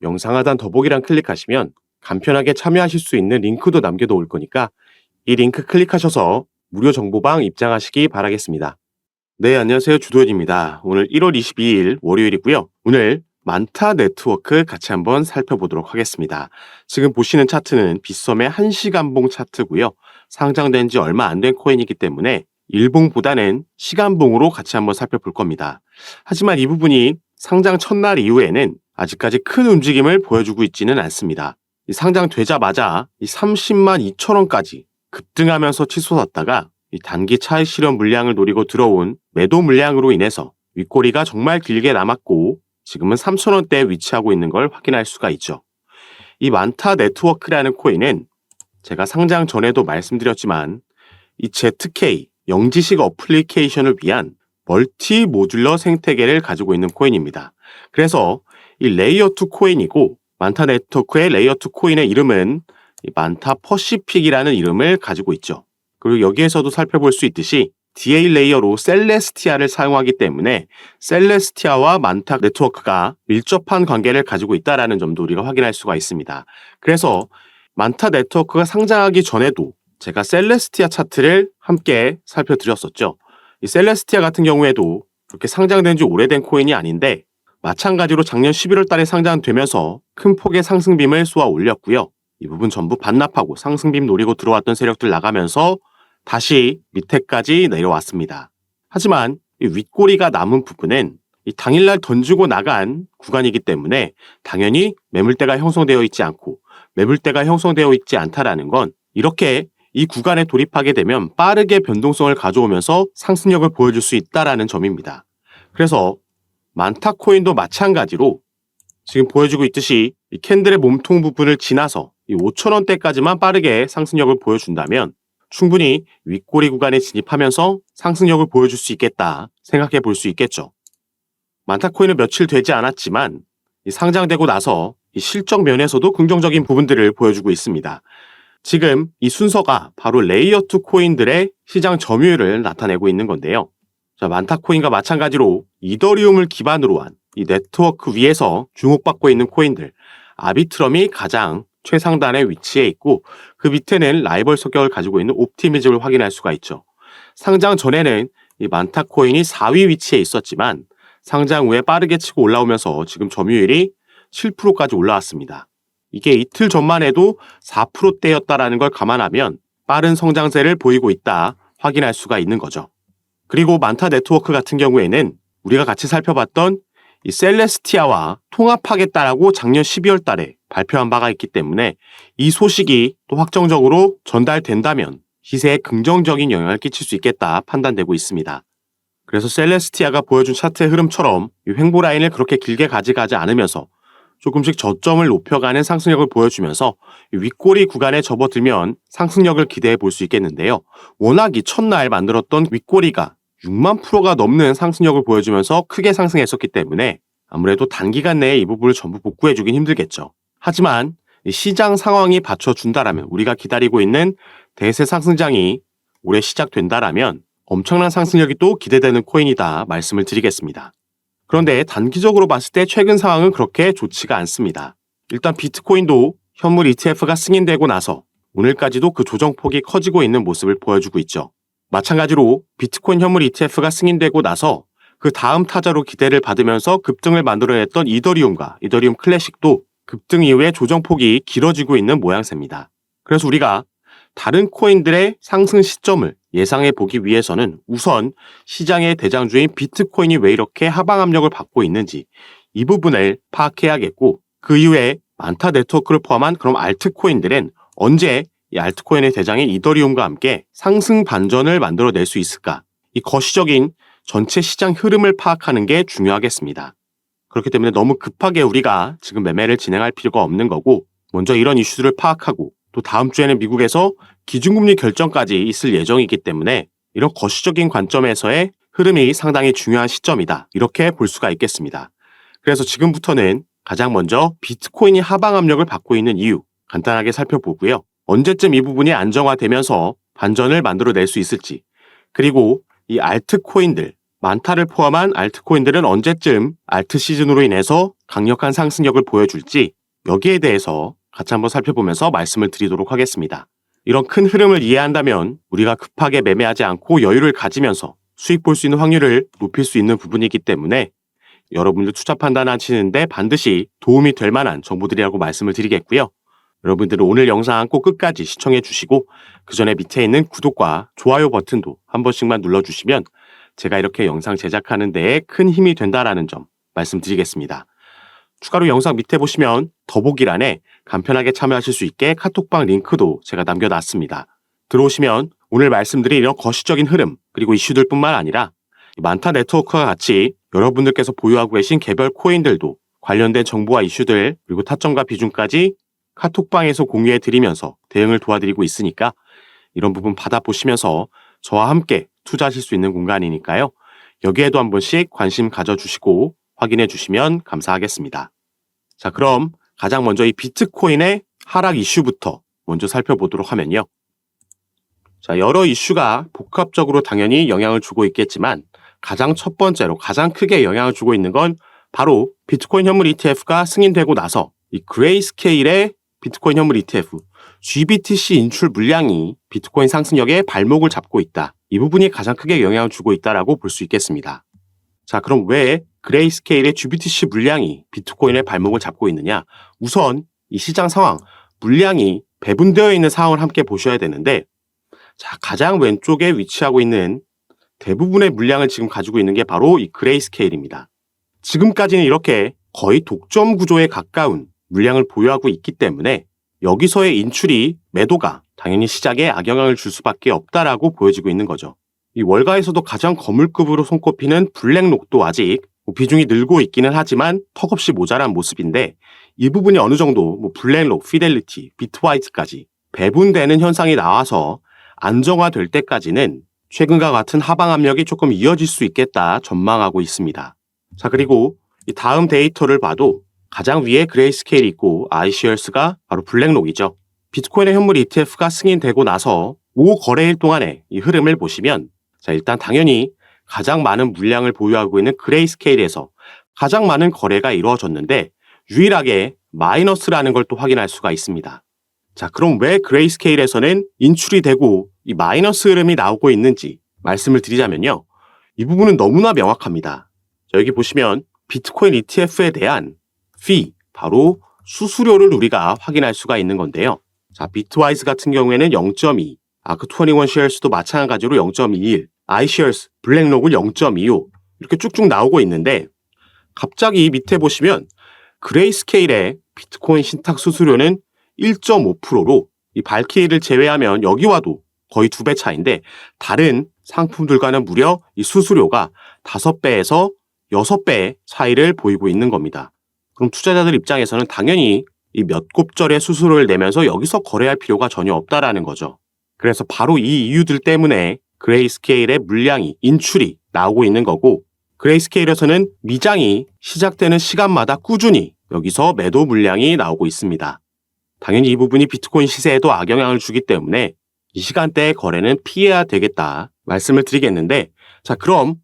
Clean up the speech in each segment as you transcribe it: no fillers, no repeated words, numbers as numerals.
영상 하단 더보기란 클릭하시면 간편하게 참여하실 수 있는 링크도 남겨놓을 거니까 이 링크 클릭하셔서 무료 정보방 입장하시기 바라겠습니다. 네, 안녕하세요. 주도현입니다. 오늘 1월 22일 월요일이고요. 오늘 만타 네트워크 같이 한번 살펴보도록 하겠습니다. 지금 보시는 차트는 빗썸의 1시간봉 차트고요. 상장된 지 얼마 안 된 코인이기 때문에 일봉보다는 시간봉으로 같이 한번 살펴볼 겁니다. 하지만 이 부분이 상장 첫날 이후에는 아직까지 큰 움직임을 보여주고 있지는 않습니다. 상장되자마자 30만 2천 원까지 급등하면서 치솟았다가 단기 차익 실현 물량을 노리고 들어온 매도 물량으로 인해서 윗꼬리가 정말 길게 남았고 지금은 3,000원대에 위치하고 있는 걸 확인할 수가 있죠. 이 만타 네트워크라는 코인은 제가 상장 전에도 말씀드렸지만 이 ZK 영지식 어플리케이션을 위한 멀티 모듈러 생태계를 가지고 있는 코인입니다. 그래서 이 레이어2 코인이고 만타 네트워크의 레이어2 코인의 이름은 만타 퍼시픽이라는 이름을 가지고 있죠. 그리고 여기에서도 살펴볼 수 있듯이 DA 레이어로 셀레스티아를 사용하기 때문에 셀레스티아와 만타 네트워크가 밀접한 관계를 가지고 있다는 점도 우리가 확인할 수가 있습니다. 그래서 만타 네트워크가 상장하기 전에도 제가 셀레스티아 차트를 함께 살펴드렸었죠. 이 셀레스티아 같은 경우에도 그렇게 상장된 지 오래된 코인이 아닌데 마찬가지로 작년 11월 달에 상장되면서 큰 폭의 상승빔을 쏘아 올렸고요. 이 부분 전부 반납하고 상승빔 노리고 들어왔던 세력들 나가면서 다시 밑에까지 내려왔습니다. 하지만 이 윗꼬리가 남은 부분은 이 당일날 던지고 나간 구간이기 때문에 당연히 매물대가 형성되어 있지 않고 매물대가 형성되어 있지 않다라는 건 이렇게 이 구간에 돌입하게 되면 빠르게 변동성을 가져오면서 상승력을 보여줄 수 있다라는 점입니다. 그래서 만타 코인도 마찬가지로 지금 보여주고 있듯이 이 캔들의 몸통 부분을 지나서 이 5,000원대까지만 빠르게 상승력을 보여준다면 충분히 윗꼬리 구간에 진입하면서 상승력을 보여줄 수 있겠다 생각해 볼 수 있겠죠. 만타 코인은 며칠 되지 않았지만 이 상장되고 나서 이 실적 면에서도 긍정적인 부분들을 보여주고 있습니다. 지금 이 순서가 바로 레이어2 코인들의 시장 점유율을 나타내고 있는 건데요. 자, 만타 코인과 마찬가지로 이더리움을 기반으로 한 이 네트워크 위에서 주목받고 있는 코인들, 아비트럼이 가장 최상단에 위치해 있고 그 밑에는 라이벌 성격을 가지고 있는 옵티미즘을 확인할 수가 있죠. 상장 전에는 이 만타 코인이 4위 위치에 있었지만 상장 후에 빠르게 치고 올라오면서 지금 점유율이 7%까지 올라왔습니다. 이게 이틀 전만 해도 4%대였다라는 걸 감안하면 빠른 성장세를 보이고 있다 확인할 수가 있는 거죠. 그리고 만타 네트워크 같은 경우에는 우리가 같이 살펴봤던 이 셀레스티아와 통합하겠다라고 작년 12월 달에 발표한 바가 있기 때문에 이 소식이 또 확정적으로 전달된다면 시세에 긍정적인 영향을 끼칠 수 있겠다 판단되고 있습니다. 그래서 셀레스티아가 보여준 차트의 흐름처럼 이 횡보 라인을 그렇게 길게 가져가지 않으면서 조금씩 저점을 높여가는 상승력을 보여주면서 윗꼬리 구간에 접어들면 상승력을 기대해 볼 수 있겠는데요. 워낙 이 첫날 만들었던 윗꼬리가 6만 프로가 넘는 상승력을 보여주면서 크게 상승했었기 때문에 아무래도 단기간 내에 이 부분을 전부 복구해주긴 힘들겠죠. 하지만 시장 상황이 받쳐준다라면 우리가 기다리고 있는 대세 상승장이 올해 시작된다라면 엄청난 상승력이 또 기대되는 코인이다 말씀을 드리겠습니다. 그런데 단기적으로 봤을 때 최근 상황은 그렇게 좋지가 않습니다. 일단 비트코인도 현물 ETF가 승인되고 나서 오늘까지도 그 조정폭이 커지고 있는 모습을 보여주고 있죠. 마찬가지로 비트코인 현물 ETF가 승인되고 나서 그 다음 타자로 기대를 받으면서 급등을 만들어냈던 이더리움과 이더리움 클래식도 급등 이후에 조정폭이 길어지고 있는 모양새입니다. 그래서 우리가 다른 코인들의 상승 시점을 예상해 보기 위해서는 우선 시장의 대장주인 비트코인이 왜 이렇게 하방 압력을 받고 있는지 이 부분을 파악해야겠고 그 이후에 만타 네트워크를 포함한 그럼 알트코인들은 언제 이 알트코인의 대장인 이더리움과 함께 상승 반전을 만들어낼 수 있을까? 이 거시적인 전체 시장 흐름을 파악하는 게 중요하겠습니다. 그렇기 때문에 너무 급하게 우리가 지금 매매를 진행할 필요가 없는 거고 먼저 이런 이슈들을 파악하고 또 다음 주에는 미국에서 기준금리 결정까지 있을 예정이기 때문에 이런 거시적인 관점에서의 흐름이 상당히 중요한 시점이다. 이렇게 볼 수가 있겠습니다. 그래서 지금부터는 가장 먼저 비트코인이 하방 압력을 받고 있는 이유 간단하게 살펴보고요. 언제쯤 이 부분이 안정화되면서 반전을 만들어낼 수 있을지 그리고 이 알트코인들 만타를 포함한 알트코인들은 언제쯤 알트 시즌으로 인해서 강력한 상승력을 보여줄지 여기에 대해서 같이 한번 살펴보면서 말씀을 드리도록 하겠습니다. 이런 큰 흐름을 이해한다면 우리가 급하게 매매하지 않고 여유를 가지면서 수익 볼 수 있는 확률을 높일 수 있는 부분이기 때문에 여러분들 투자 판단하시는데 반드시 도움이 될 만한 정보들이라고 말씀을 드리겠고요. 여러분들은 오늘 영상 꼭 끝까지 시청해 주시고 그 전에 밑에 있는 구독과 좋아요 버튼도 한 번씩만 눌러주시면 제가 이렇게 영상 제작하는 데에 큰 힘이 된다라는 점 말씀드리겠습니다. 추가로 영상 밑에 보시면 더보기란에 간편하게 참여하실 수 있게 카톡방 링크도 제가 남겨놨습니다. 들어오시면 오늘 말씀드린 이런 거시적인 흐름 그리고 이슈들뿐만 아니라 만타 네트워크와 같이 여러분들께서 보유하고 계신 개별 코인들도 관련된 정보와 이슈들 그리고 타점과 비중까지 카톡방에서 공유해 드리면서 대응을 도와드리고 있으니까 이런 부분 받아보시면서 저와 함께 투자하실 수 있는 공간이니까요. 여기에도 한 번씩 관심 가져주시고 확인해 주시면 감사하겠습니다. 자, 그럼 가장 먼저 이 비트코인의 하락 이슈부터 먼저 살펴보도록 하면요. 자, 여러 이슈가 복합적으로 당연히 영향을 주고 있겠지만 가장 첫 번째로 가장 크게 영향을 주고 있는 건 바로 비트코인 현물 ETF가 승인되고 나서 이 그레이스케일의 비트코인 현물 ETF GBTC 인출 물량이 비트코인 상승력에 발목을 잡고 있다. 이 부분이 가장 크게 영향을 주고 있다라고 볼 수 있겠습니다. 자, 그럼 왜 그레이스케일의 GBTC 물량이 비트코인의 발목을 잡고 있느냐? 우선 이 시장 상황, 물량이 배분되어 있는 상황을 함께 보셔야 되는데 자, 가장 왼쪽에 위치하고 있는 대부분의 물량을 지금 가지고 있는 게 바로 이 그레이스케일입니다. 지금까지는 이렇게 거의 독점 구조에 가까운 물량을 보유하고 있기 때문에 여기서의 인출이 매도가 당연히 시장에 악영향을 줄 수밖에 없다라고 보여지고 있는 거죠. 이 월가에서도 가장 거물급으로 손꼽히는 블랙록도 아직 비중이 늘고 있기는 하지만 턱없이 모자란 모습인데 이 부분이 어느 정도 블랙록, 피델리티, 비트와이트까지 배분되는 현상이 나와서 안정화될 때까지는 최근과 같은 하방 압력이 조금 이어질 수 있겠다 전망하고 있습니다. 자, 그리고 이 다음 데이터를 봐도 가장 위에 그레이스케일이 있고 iShares가 바로 블랙록이죠. 비트코인의 현물 ETF가 승인되고 나서 5거래일 동안의 이 흐름을 보시면 자, 일단 당연히 가장 많은 물량을 보유하고 있는 그레이스케일에서 가장 많은 거래가 이루어졌는데 유일하게 마이너스라는 걸 또 확인할 수가 있습니다. 자, 그럼 왜 그레이스케일에서는 인출이 되고 이 마이너스 흐름이 나오고 있는지 말씀을 드리자면요. 이 부분은 너무나 명확합니다. 자, 여기 보시면 비트코인 ETF에 대한 fee, 바로 수수료를 우리가 확인할 수가 있는 건데요. 자, 비트와이즈 같은 경우에는 0.2, 아크21쉐어스도 마찬가지로 0.21, iShares, 블랙록은 0.25 이렇게 쭉쭉 나오고 있는데 갑자기 밑에 보시면 그레이스케일의 비트코인 신탁 수수료는 1.5%로 이 발키리를 제외하면 여기와도 거의 2배 차인데 다른 상품들과는 무려 이 수수료가 5배에서 6배의 차이를 보이고 있는 겁니다. 그럼 투자자들 입장에서는 당연히 이 몇 곱절의 수수료를 내면서 여기서 거래할 필요가 전혀 없다라는 거죠. 그래서 바로 이 이유들 때문에 그레이스케일의 물량이 인출이 나오고 있는 거고 그레이스케일에서는 미장이 시작되는 시간마다 꾸준히 여기서 매도 물량이 나오고 있습니다. 당연히 이 부분이 비트코인 시세에도 악영향을 주기 때문에 이 시간대의 거래는 피해야 되겠다 말씀을 드리겠는데 자, 그럼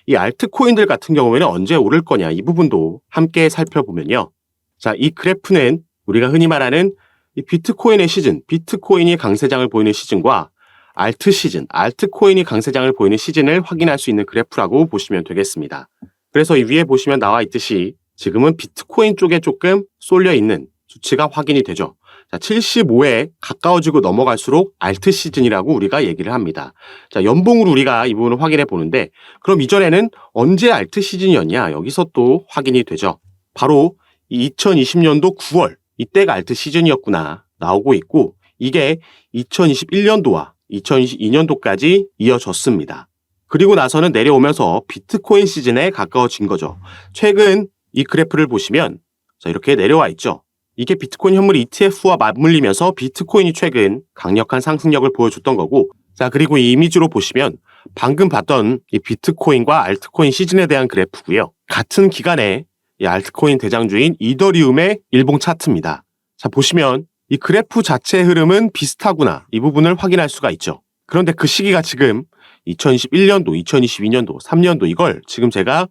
이 알트코인들 같은 경우에는 언제 오를 거냐 이 부분도 함께 살펴보면요. 자, 이 그래프는 우리가 흔히 말하는 이 비트코인의 시즌, 비트코인이 강세장을 보이는 시즌과 알트 시즌, 알트코인이 강세장을 보이는 시즌을 확인할 수 있는 그래프라고 보시면 되겠습니다. 그래서 이 위에 보시면 나와 있듯이 지금은 비트코인 쪽에 조금 쏠려 있는 수치가 확인이 되죠. 자, 75에 가까워지고 넘어갈수록 알트 시즌이라고 우리가 얘기를 합니다. 자, 연봉으로 우리가 이 부분을 확인해 보는데 그럼 이전에는 언제 알트 시즌이었냐 여기서 또 확인이 되죠. 바로 2020년도 9월 이때가 알트 시즌이었구나 나오고 있고 이게 2021년도와 2022년도까지 이어졌습니다. 그리고 나서는 내려오면서 비트코인 시즌에 가까워진 거죠. 최근 이 그래프를 보시면 자, 이렇게 내려와 있죠. 이게 비트코인 현물 ETF와 맞물리면서 비트코인이 최근 강력한 상승력을 보여줬던 거고 자, 그리고 이 이미지로 보시면 방금 봤던 이 비트코인과 알트코인 시즌에 대한 그래프고요. 같은 기간에 이 알트코인 대장주인 이더리움의 일봉 차트입니다. 자, 보시면 이 그래프 자체의 흐름은 비슷하구나 이 부분을 확인할 수가 있죠. 그런데 그 시기가 지금 2021년도, 2022년도, 3년도 이걸 지금 제가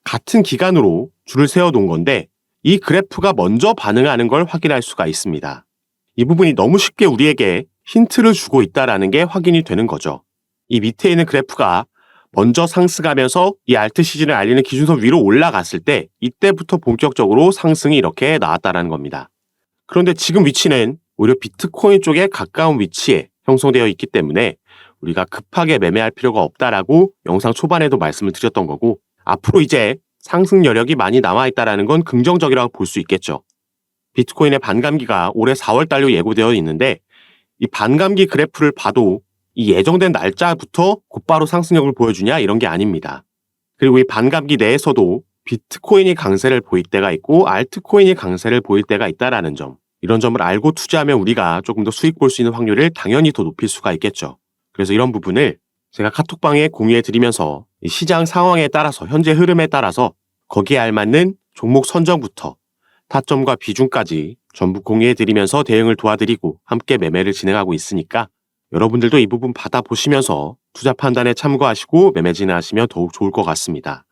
같은 기간으로 줄을 세워 놓은 건데 이 그래프가 먼저 반응하는 걸 확인할 수가 있습니다. 이 부분이 너무 쉽게 우리에게 힌트를 주고 있다는 게 확인이 되는 거죠. 이 밑에 있는 그래프가 먼저 상승하면서 이 알트 시즌을 알리는 기준선 위로 올라갔을 때 이때부터 본격적으로 상승이 이렇게 나왔다는 겁니다. 그런데 지금 위치는 오히려 비트코인 쪽에 가까운 위치에 형성되어 있기 때문에 우리가 급하게 매매할 필요가 없다라고 영상 초반에도 말씀을 드렸던 거고, 앞으로 이제 상승 여력이 많이 남아있다는 건 긍정적이라고 볼 수 있겠죠. 비트코인의 반감기가 올해 4월 달로 예고되어 있는데 이 반감기 그래프를 봐도 이 예정된 날짜부터 곧바로 상승력을 보여주냐 이런 게 아닙니다. 그리고 이 반감기 내에서도 비트코인이 강세를 보일 때가 있고 알트코인이 강세를 보일 때가 있다는 점, 이런 점을 알고 투자하면 우리가 조금 더 수익 볼 수 있는 확률을 당연히 더 높일 수가 있겠죠. 그래서 이런 부분을 제가 카톡방에 공유해 드리면서 시장 상황에 따라서 현재 흐름에 따라서 거기에 알맞는 종목 선정부터 타점과 비중까지 전부 공유해 드리면서 대응을 도와드리고 함께 매매를 진행하고 있으니까 여러분들도 이 부분 받아보시면서 투자 판단에 참고하시고 매매 진행하시면 더욱 좋을 것 같습니다.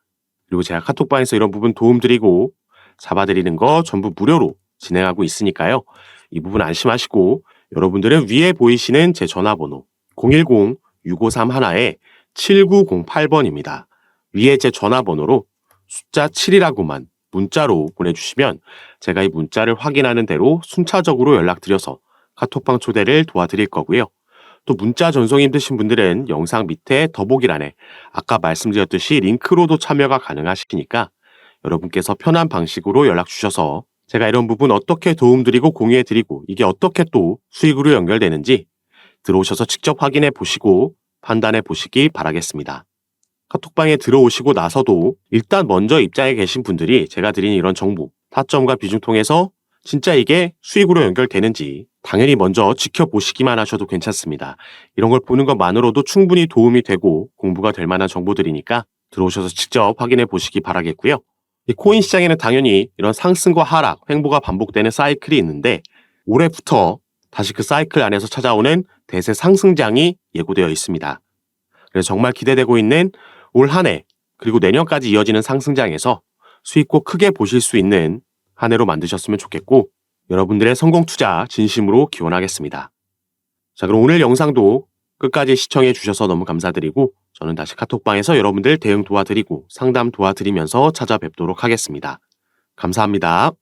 그리고 제가 카톡방에서 이런 부분 도움드리고 잡아드리는 거 전부 무료로 진행하고 있으니까요. 이 부분 안심하시고 여러분들은 위에 보이시는 제 전화번호 010-6531-7908번입니다. 위에 제 전화번호로 숫자 7이라고만 문자로 보내주시면 제가 이 문자를 확인하는 대로 순차적으로 연락드려서 카톡방 초대를 도와드릴 거고요. 또 문자 전송이 힘드신 분들은 영상 밑에 더보기란에 아까 말씀드렸듯이 링크로도 참여가 가능하시니까 여러분께서 편한 방식으로 연락 주셔서 제가 이런 부분 어떻게 도움드리고 공유해드리고 이게 어떻게 또 수익으로 연결되는지 들어오셔서 직접 확인해 보시고 판단해 보시기 바라겠습니다. 카톡방에 들어오시고 나서도 일단 먼저 입장에 계신 분들이 제가 드린 이런 정보, 타점과 비중 통해서 진짜 이게 수익으로 연결되는지 당연히 먼저 지켜보시기만 하셔도 괜찮습니다. 이런 걸 보는 것만으로도 충분히 도움이 되고 공부가 될 만한 정보들이니까 들어오셔서 직접 확인해 보시기 바라겠고요. 이 코인 시장에는 당연히 이런 상승과 하락, 횡보가 반복되는 사이클이 있는데 올해부터 다시 그 사이클 안에서 찾아오는 대세 상승장이 예고되어 있습니다. 그래서 정말 기대되고 있는 올 한 해 그리고 내년까지 이어지는 상승장에서 수익 꼭 크게 보실 수 있는 한 해로 만드셨으면 좋겠고 여러분들의 성공 투자 진심으로 기원하겠습니다. 자, 그럼 오늘 영상도 끝까지 시청해 주셔서 너무 감사드리고 저는 다시 카톡방에서 여러분들 대응 도와드리고 상담 도와드리면서 찾아뵙도록 하겠습니다. 감사합니다.